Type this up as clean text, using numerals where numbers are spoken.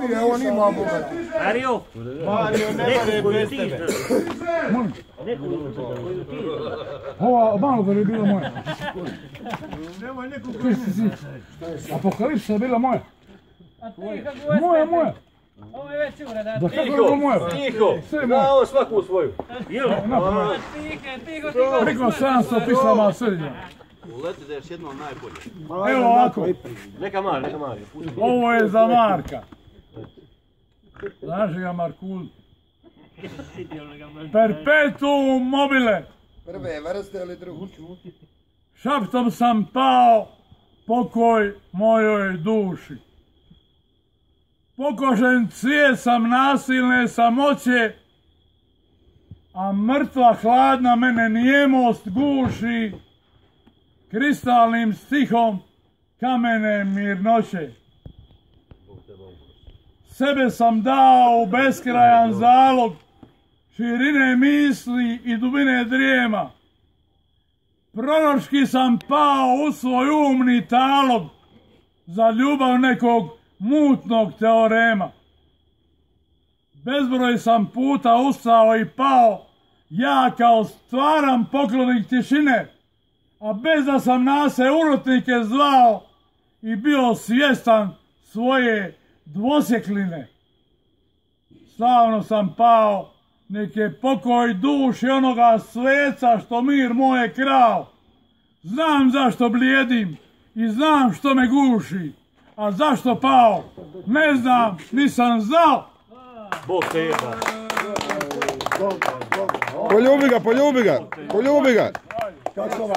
ubije, on ima Boga. Mario, ne mare bez tebe. Ova malo da je bila moja. Nemoj neku Apokalipsa je bila moja. A ti kako Moja. Ovo je već uredan. Da kako je bila moja? Tiho, zna ovo svaku svoju. Tiho. Preko 700 pislama srednja. Uleti da je još jednom najbolje. Evo ovako. Neka Mari. Ovo je za Marka. Znaš ga Markul? Perpetuum mobile. prve vrste ili drugu. Šaptom sam pao, pokoj mojoj duši. Pokožen cvijet sam nasilne samoće, a mrtva hladna mene nijemost guši, kristalnim stihom kamene mirnoće. Sebe sam dao u beskrajan zalog, širine misli i dubine drijema. Proročki sam pao u svoj umni talog za ljubav nekog mutnog teorema. Bezbroj sam puta ustao i pao, ja kao stvaran poklonik tišine, a bez da sam nase urotnike zvao i bio svjestan svoje dvosjekline. Slavno sam pao, nek je pokoj duši onoga sveca što mir moje krao. Znam zašto blijedim i znam što me guši, a zašto pao, ne znam, nisam znao. Bog te jeba. Poljubi ga. Kako se ova